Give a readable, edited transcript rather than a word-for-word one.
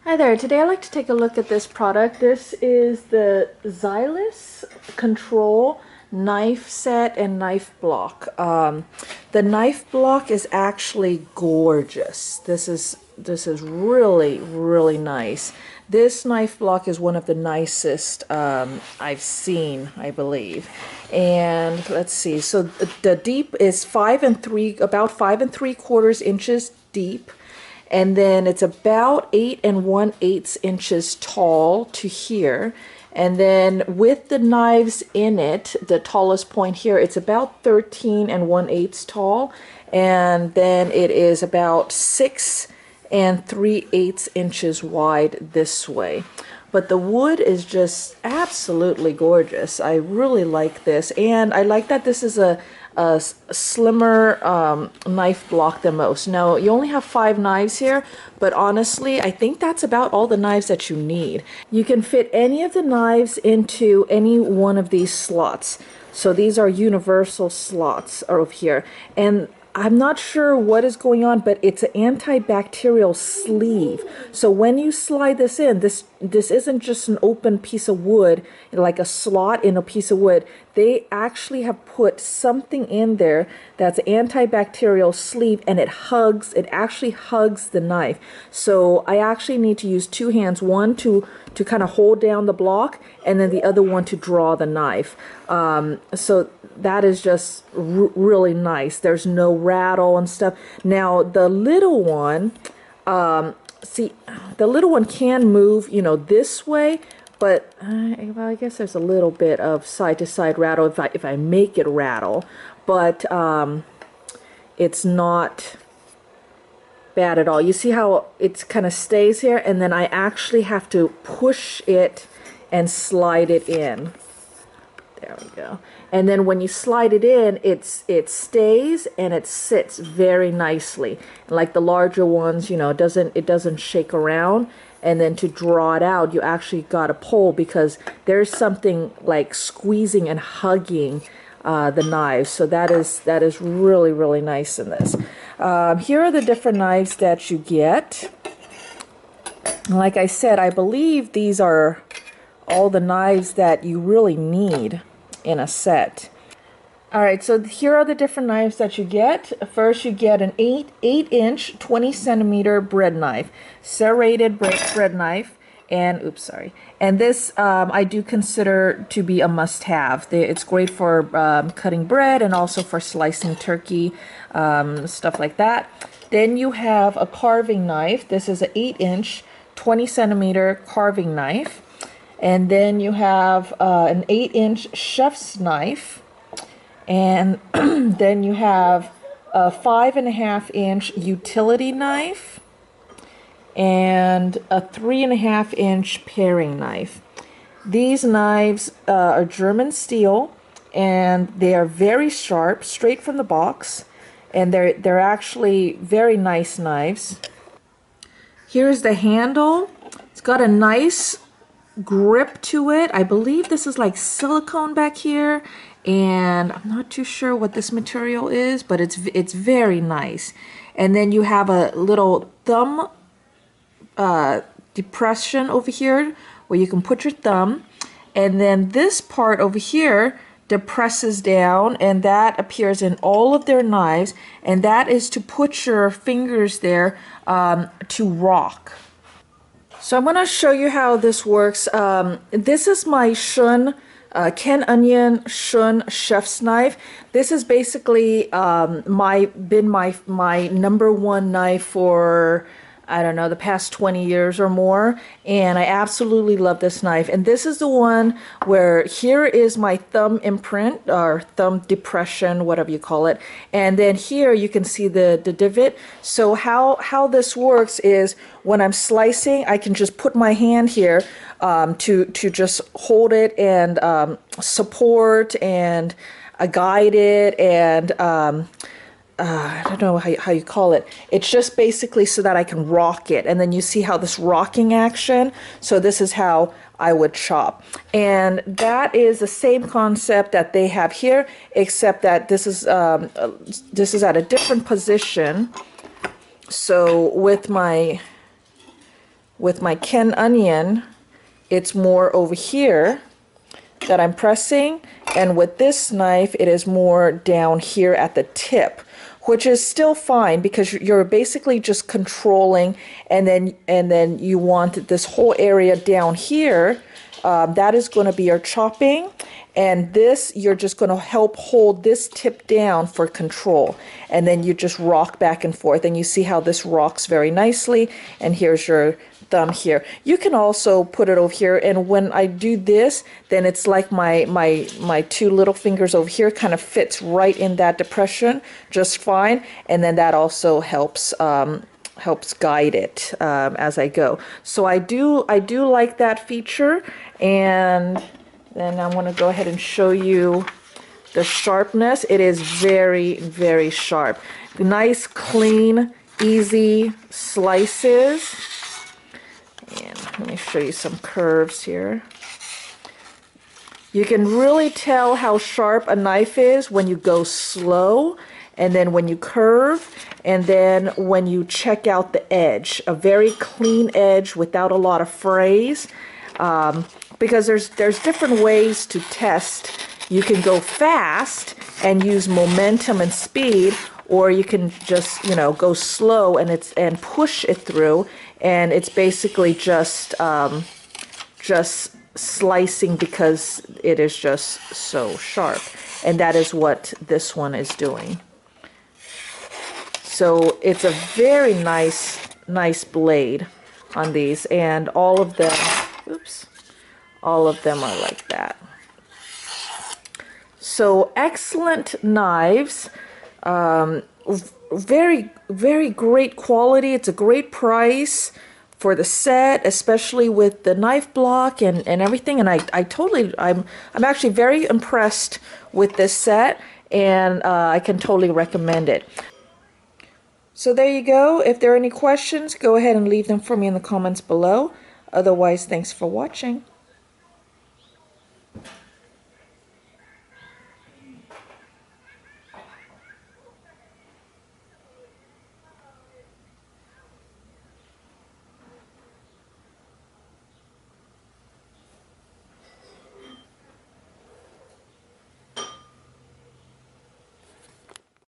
Hi there, today I'd like to take a look at this product. This is the Zyliss Control knife set and knife block. The knife block is actually gorgeous. This is really nice. This knife block is one of the nicest I've seen, I believe. And let's see, so the deep is about 5 3/4 inches deep. And then it's about 8 1/8 inches tall to here. And then with the knives in it, the tallest point here, it's about 13 1/8 tall. And then it is about 6 3/8 inches wide this way. But the wood is just absolutely gorgeous. I really like this. And I like that this is a slimmer knife block than most. Now, you only have 5 knives here, but honestly, I think that's about all the knives that you need. You can fit any of the knives into any one of these slots. So these are universal slots over here. And I'm not sure what is going on, but it's an antibacterial sleeve. So when you slide this in, this isn't just an open piece of wood, like a slot in a piece of wood. They actually have put something in there that's antibacterial sleeve, and it actually hugs the knife. So I actually need to use 2 hands, one to kind of hold down the block, and then the other one to draw the knife. So that is just really nice. There's no rattle and stuff. Now the little one, see, the little one can move, this way, but well, I guess there's a little bit of side-to-side rattle if I make it rattle, but it's not bad at all. You see how it kind of stays here, and then I actually have to push it and slide it in. There we go. And then when you slide it in, it stays and it sits very nicely. Like the larger ones, it doesn't shake around. And then to draw it out, you actually got to pull, because there's something like squeezing and hugging the knives. So that is really nice in this. Here are the different knives that you get. Like I said, I believe these are all the knives that you really need in a set. Alright, so here are the different knives that you get. First, you get an 8-inch 20-centimeter bread knife, serrated bread knife, and and this I do consider to be a must-have. It's great for cutting bread and also for slicing turkey, stuff like that. Then you have a carving knife. This is an 8-inch 20-centimeter carving knife. And then you have an 8-inch chef's knife. And then you have a 5.5-inch utility knife and a 3.5-inch paring knife. These knives are German steel, and they are very sharp, straight from the box, and they're actually very nice knives. Here's the handle. It's got a nice grip to it. I believe this is like silicone back here, and I'm not too sure what this material is, but it's very nice. And then you have a little thumb depression over here where you can put your thumb, and then this part over here depresses down, and that appears in all of their knives, and that is to put your fingers there to rock. So I'm going to show you how this works. This is my Shun Ken Onion Shun chef's knife. This is basically been my #1 knife for, I don't know, the past 20 years or more, and I absolutely love this knife. And this is the one where here is my thumb imprint, or thumb depression, whatever you call it, and then here you can see the divot. So how this works is when I'm slicing, I can just put my hand here to just hold it and support and guide it, and I don't know how you call it. It's just basically so that I can rock it. And then you see how this rocking action. So this is how I would chop. And that is the same concept that they have here, except that this is at a different position. So with my With my Ken Onion, it's more over here that I'm pressing, and with this knife it is more down here at the tip, which is still fine because you're basically just controlling, and then you want this whole area down here, that is going to be your chopping, and this you're just going to help hold this tip down for control, and then you just rock back and forth, and you see how this rocks very nicely, and here's your thumb here. You can also put it over here, and when I do this, then it's like my two little fingers over here kind of fits right in that depression just fine, and then that also helps helps guide it as I go. So I do like that feature, and then I want to go ahead and show you the sharpness. It is very, very sharp. Nice, clean, easy slices. And let me show you some curves here. You can really tell how sharp a knife is when you go slow, and then when you curve, and then when you check out the edge. A very clean edge without a lot of frays, because there's different ways to test. You can go fast and use momentum and speed, or you can just, you know, go slow and push it through, and it's basically just slicing because it is just so sharp, and that is what this one is doing. So it's a very nice blade on these, and all of them, oops, all of them are like that. So excellent knives. Very, very great quality. It's a great price for the set, especially with the knife block and everything. And I'm actually very impressed with this set, and I can totally recommend it. So there you go. If there are any questions, go ahead and leave them for me in the comments below. Otherwise, thanks for watching.